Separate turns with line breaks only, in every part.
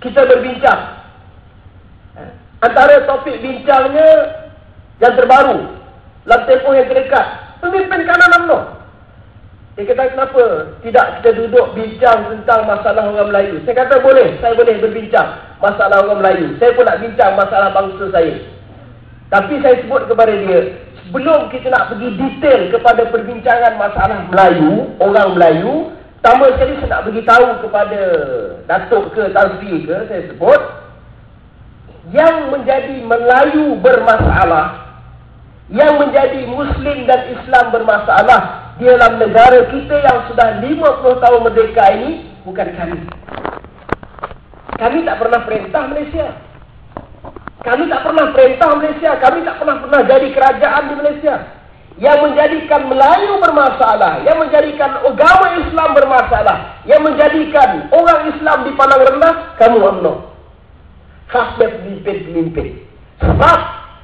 kita berbincang. Antara topik bincangnya yang terbaru, dalam tempoh yang terdekat, pemimpin kanan UMNO. Dia kata, kenapa tidak kita duduk bincang tentang masalah orang Melayu? Saya kata boleh, saya boleh berbincang masalah orang Melayu. Saya pun nak bincang masalah bangsa saya. Tapi saya sebut kepada dia, sebelum kita nak pergi detail kepada perbincangan masalah Melayu, orang Melayu, pertama sekali saya nak beritahu kepada Datuk ke Tan Sri ke, saya sebut, yang menjadi Melayu bermasalah, yang menjadi Muslim dan Islam bermasalah di dalam negara kita yang sudah 50 tahun merdeka ini, bukan kami. Kami tak pernah perintah Malaysia. Kami tak pernah perintah Malaysia. Kami tak pernah jadi kerajaan di Malaysia. Yang menjadikan Melayu bermasalah, yang menjadikan agama Islam bermasalah, yang menjadikan orang Islam dipandang rendah, kamu UMNO. Khasnya pemimpin-pemimpin. Sebab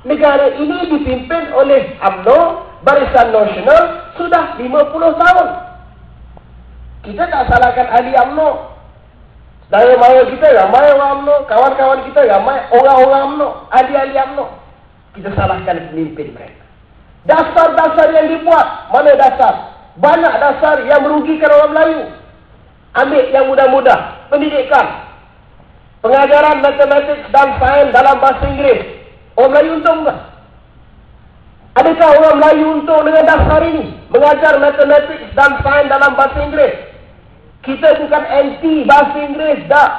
negara ini dipimpin oleh UMNO, Barisan Nasional, sudah 50 tahun. Kita tak salahkan ahli UMNO. Saudara mara kita ramai orang UMNO, kawan-kawan kita ramai orang-orang UMNO, ahli-ahli UMNO. Kita salahkan pemimpin mereka. Dasar-dasar yang dibuat, mana dasar? Banyak dasar yang merugikan orang Melayu. Ambil yang mudah-mudah, pendidikan, pengajaran matematik dan sains dalam bahasa Inggeris. Orang Melayu untung tak? Adakah orang Melayu untung dengan dasar ini? Mengajar matematik dan sains dalam bahasa Inggeris. Kita bukan anti bahasa Inggeris, tak.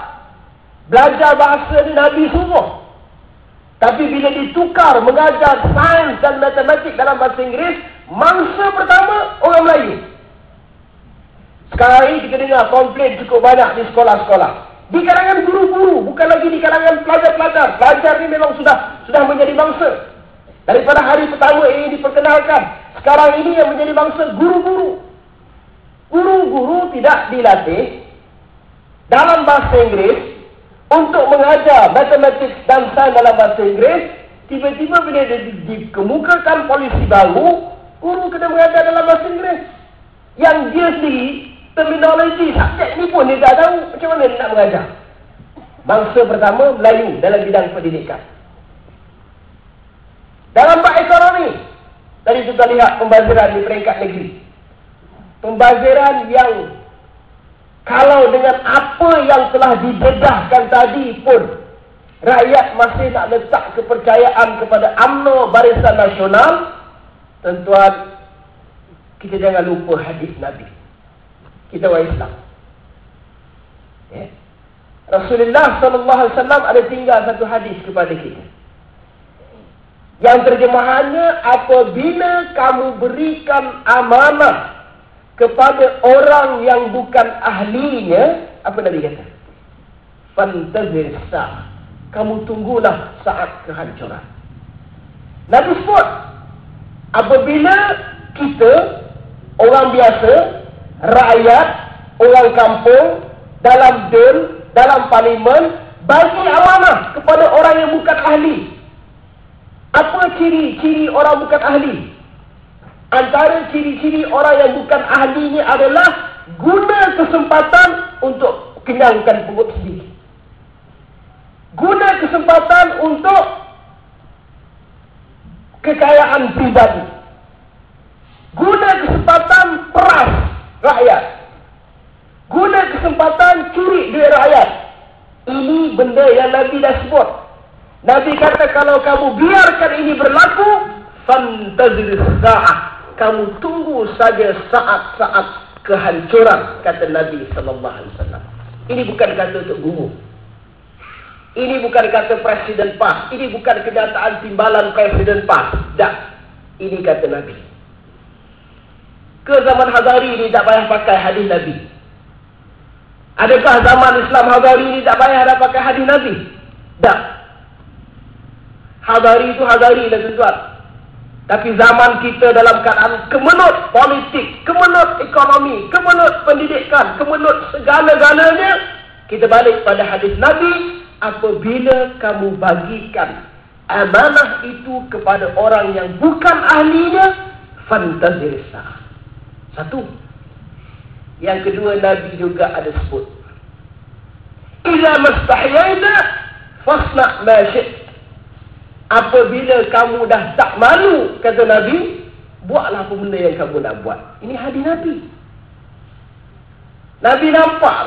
Belajar bahasa ni Nabi suruh. Tapi bila ditukar mengajar sains dan matematik dalam bahasa Inggeris, mangsa pertama orang Melayu. Sekarang ini kita dengar komplain cukup banyak di sekolah-sekolah. Di kalangan guru-guru, bukan lagi di kalangan pelajar-pelajar. Pelajar ni memang sudah menjadi bangsa. Daripada hari pertama ini diperkenalkan, sekarang ini yang menjadi bangsa guru-guru. Guru-guru tidak dilatih dalam bahasa Inggeris untuk mengajar matematik dan sains dalam bahasa Inggeris. Tiba-tiba bila dikemukakan polisi baru, guru kena mengajar dalam bahasa Inggeris. Yang dia sendiri, terminologi subjek ni pun dia tak tahu macam mana dia nak mengajar. Bangsa pertama Melayu dalam bidang pendidikan. Dalam bab ekonomi, tadi kita lihat pembaziran di peringkat negeri. Pembaziran yang kalau dengan apa yang telah didedahkan tadi pun rakyat masih nak letak kepercayaan kepada UMNO Barisan Nasional, tuan-tuan, kita jangan lupa hadis Nabi. Kita orang Islam. Ya. Rasulullah SAW ada tinggal satu hadis kepada kita. Yang terjemahannya, apabila kamu berikan amanah kepada orang yang bukan ahlinya, apa Nabi kata? Fantazir sa'ah. Kamu tunggulah saat kehancuran. Nabi sebut, apabila kita, orang biasa, rakyat, orang kampung, dalam DUN, dalam parlimen, bagi amanah kepada orang yang bukan ahli. Apa ciri-ciri orang bukan ahli? Antara ciri-ciri orang yang bukan ahli ini adalah guna kesempatan untuk kenyangkan perut sendiri. Guna kesempatan untuk kekayaan pribadi. Guna kesempatan peras rakyat. Guna kesempatan curi duit rakyat. Ini benda yang Nabi dah sebut. Nabi kata, kalau kamu biarkan ini berlaku, fantazir sa'ah. Kamu tunggu saja saat-saat kehancuran, kata Nabi SAW. Ini bukan kata untuk guru. Ini bukan kata Presiden PAS. Ini bukan kenyataan timbalan Presiden PAS. Tak. Ini kata Nabi. Ke zaman Hazari ini tak payah pakai hadis Nabi. Adakah zaman Islam Hazari ini tak payah ada pakai hadis Nabi? Tak. Hazari itu Hazari lah tuan-tuan. Tapi zaman kita dalam keadaan kemenut politik, kemenut ekonomi, kemenut pendidikan, kemenut segala-galanya, kita balik pada hadis Nabi, apabila kamu bagikan amanah itu kepada orang yang bukan ahlinya, fantazir sa'ah. Satu. Yang kedua, Nabi juga ada sebut, idza mastahiyaita fasna' ma syi'ta. Apabila kamu dah tak malu, kata Nabi, buatlah apa benda yang kamu nak buat. Ini hadis Nabi. Nabi nampak.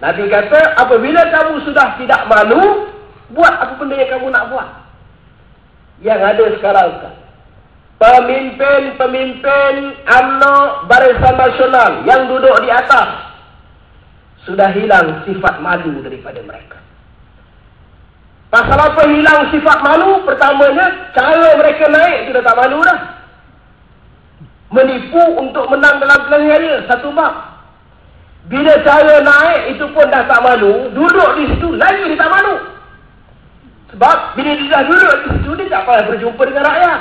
Nabi kata, apabila kamu sudah tidak malu, buat apa benda yang kamu nak buat. Yang ada sekarang kan, pemimpin UMNO Barisan Nasional yang duduk di atas, sudah hilang sifat malu daripada mereka. Pasal apa hilang sifat malu? Pertamanya, cara mereka naik sudah tak malu dah. Menipu untuk menang dalam pilihan raya, satu bab. Bila cara naik itu pun dah tak malu, duduk di situ lagi dia tak malu. Sebab bila dia dah duduk di situ, dia tak payah berjumpa dengan rakyat.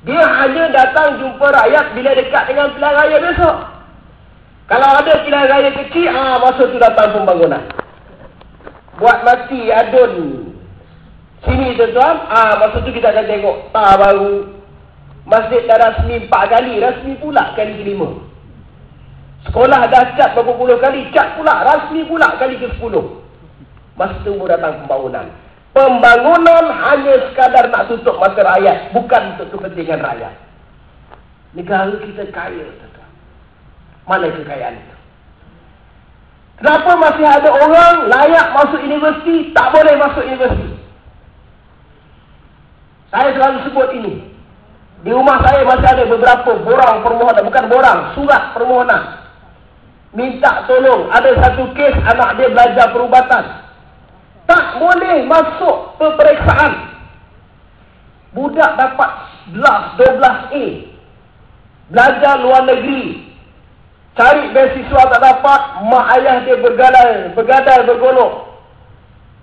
Dia hanya datang jumpa rakyat bila dekat dengan pilihan raya besok. Kalau ada pilihan raya kecil, masa tu datang pembangunan. Buat mati adun sini tuan-tuan, masa tu kita akan tengok baru masjid dah rasmi 4 kali, rasmi pula kali ke-5. Sekolah dah cat berapa puluh kali, cat pula, rasmi pula kali ke-10. Masa tu datang pembangunan. Pembangunan hanya sekadar nak tutup mata rakyat, bukan untuk kepentingan rakyat. Negara kita kaya, tuan-tuan. Mana kekayaan itu? Kenapa masih ada orang layak masuk universiti, tak boleh masuk universiti? Saya selalu sebut ini. Di rumah saya masih ada beberapa borang permohonan, bukan borang, surat permohonan. Minta tolong, ada satu kes anak dia belajar perubatan. Tak boleh masuk peperiksaan. Budak dapat 12A. Belajar luar negeri. Cari beasiswa tak dapat, mak ayah dia bergadai bergolok.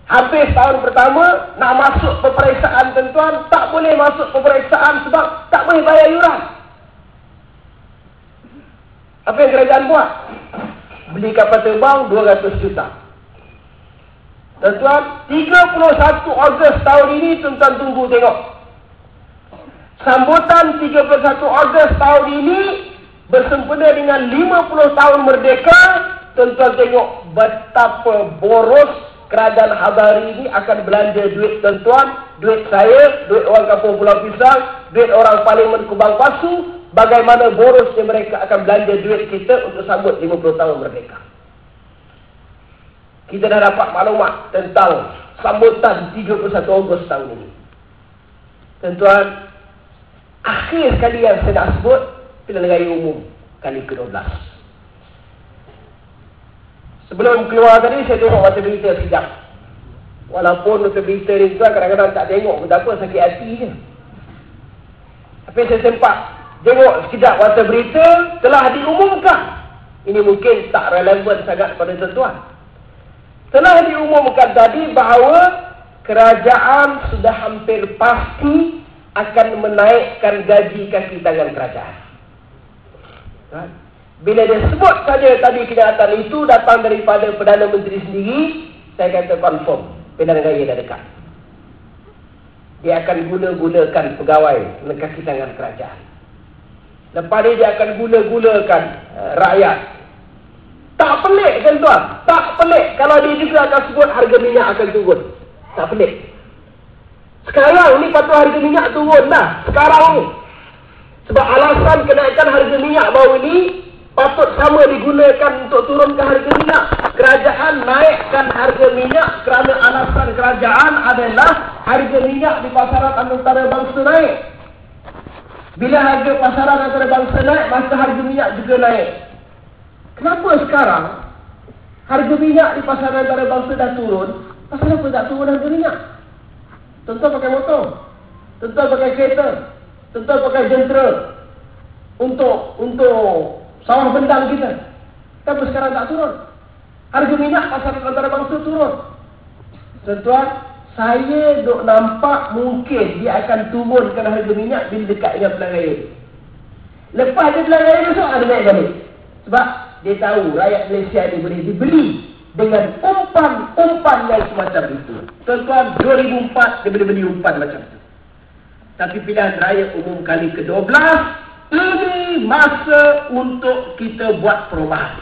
Habis tahun pertama, nak masuk peperiksaan tuan-tuan, tak boleh masuk peperiksaan sebab tak boleh bayar yuran. Apa yang kerajaan buat? Beli kapal terbang 200 juta. Tuan-tuan, 31 Ogos tahun ini, tuan-tuan tunggu tengok. Sambutan 31 Ogos tahun ini, bersempena dengan 50 tahun merdeka, tuan-tuan tengok betapa boros kerajaan Habari ini akan belanja duit tuan-tuan, duit saya, duit orang kampung Pulau Pisang, duit orang Parlimen Kubang Pasu, bagaimana borosnya mereka akan belanja duit kita untuk sambut 50 tahun merdeka. Kita dah dapat maklumat tentang sambutan 31 Ogos tahun ini. Tuan-tuan, akhir sekali yang saya nak sebut, pilihan raya umum kali ke-12. Sebelum keluar tadi, saya tengok mata berita sekejap. Walaupun mata berita ni tuan kadang-kadang tak tengok, betapa sakit hati je. Tapi saya sempat tengok sekejap mata berita, telah diumumkan. Ini mungkin tak relevan sangat pada tuan-tuan. Telah diumumkan tadi bahawa kerajaan sudah hampir pasti akan menaikkan gaji kaki tangan kerajaan. Bila dia sebut saja tadi kenyataan itu datang daripada Perdana Menteri sendiri, saya kata confirm, pilihan raya dah dekat. Dia akan guna-gunakan pegawai kaki tangan kerajaan. Lepas ni dia akan guna-gunakan rakyat. Tak pelik kan tuan? Tak pelik kalau dia juga akan sebut harga minyak akan turun. Tak pelik. Sekarang ni patut harga minyak turun dah. Sekarang ni. Sebab alasan kenaikan harga minyak baru ni patut sama digunakan untuk turunkan harga minyak. Kerajaan naikkan harga minyak kerana alasan kerajaan adalah harga minyak di pasaran antarabangsa naik. Bila harga pasaran antarabangsa naik, maka harga minyak juga naik. Kenapa sekarang harga minyak di pasaran antarabangsa dah turun? Pasal apa tak turun harga minyak? Tuan-tuan pakai motor, tuan-tuan pakai kereta, tuan-tuan pakai jentera untuk sawah bendang kita. Kenapa sekarang tak turun? Harga minyak pasaran antarabangsa turun. Tuan-tuan, saya duk nampak mungkin dia akan turunkan harga minyak bila dekat dengan pilihan raya. Lepas dia pilihan raya besok ada naik balik. Sebab dia tahu rakyat Malaysia ni boleh dibeli dengan umpan yang semacam itu. Tuan-tuan, 2004 dia boleh beli umpan macam itu. Tapi pilihan raya umum kali ke-12, ini masa untuk kita buat perubahan.